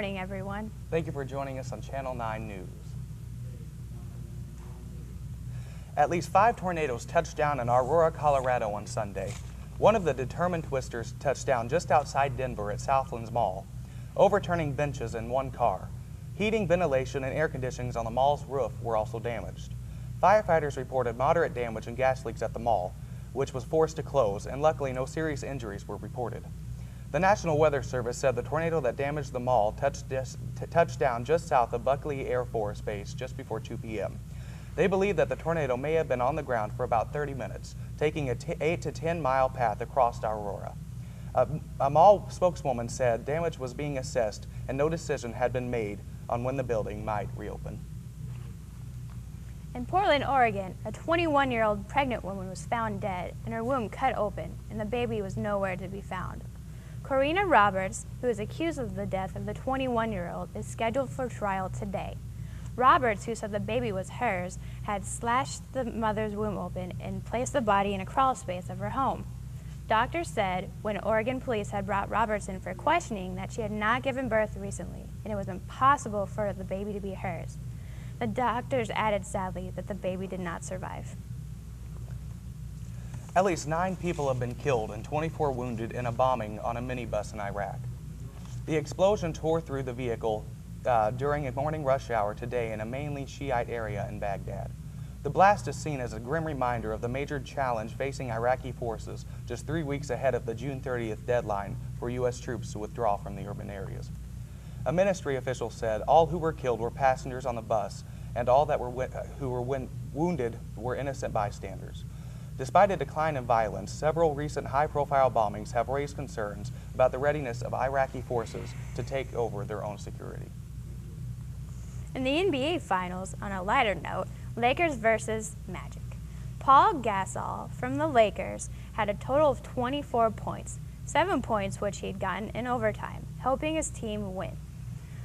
morning, everyone. Thank you for joining us on Channel 9 News. At least 5 tornadoes touched down in Aurora, Colorado on Sunday. One of the determined twisters touched down just outside Denver at Southlands Mall, overturning benches and one car. Heating, ventilation, and air conditionings on the mall's roof were also damaged. Firefighters reported moderate damage and gas leaks at the mall, which was forced to close, and luckily no serious injuries were reported. The National Weather Service said the tornado that damaged the mall touched down just south of Buckley Air Force Base just before 2 p.m. They believe that the tornado may have been on the ground for about 30 minutes, taking an 8 to 10 mile path across Aurora. A mall spokeswoman said damage was being assessed and no decision had been made on when the building might reopen. In Portland, Oregon, a 21-year-old pregnant woman was found dead and her womb cut open, and the baby was nowhere to be found. Corrina Roberts, who is accused of the death of the 21-year-old, is scheduled for trial today. Roberts, who said the baby was hers, had slashed the mother's womb open and placed the body in a crawl space of her home. Doctors said when Oregon police had brought Roberts in for questioning that she had not given birth recently and it was impossible for the baby to be hers. The doctors added sadly that the baby did not survive. At least 9 people have been killed and 24 wounded in a bombing on a minibus in Iraq. The explosion tore through the vehicle during a morning rush hour today in a mainly Shiite area in Baghdad. The blast is seen as a grim reminder of the major challenge facing Iraqi forces just 3 weeks ahead of the June 30th deadline for U.S. troops to withdraw from the urban areas. A ministry official said all who were killed were passengers on the bus and all that who were wounded were innocent bystanders. Despite a decline in violence, several recent high-profile bombings have raised concerns about the readiness of Iraqi forces to take over their own security. In the NBA Finals, on a lighter note, Lakers versus Magic. Paul Gasol from the Lakers had a total of 24 points, 7 points which he had gotten in overtime, helping his team win.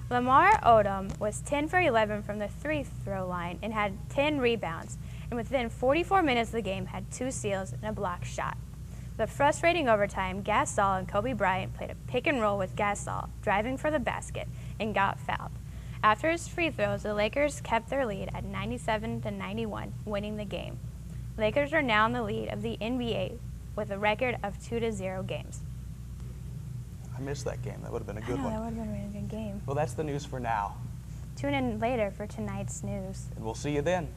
Lamar Odom was 10 for 11 from the free-throw line and had 10 rebounds, and within 44 minutes of the game had 2 steals and a blocked shot. The frustrating overtime, Gasol and Kobe Bryant played a pick and roll with Gasol, driving for the basket, and got fouled. After his free throws, the Lakers kept their lead at 97-91, winning the game. Lakers are now in the lead of the NBA with a record of 2-0 games. I missed that game. That would have been a good one. That would have been a really good game. Well, that's the news for now. Tune in later for tonight's news. And we'll see you then.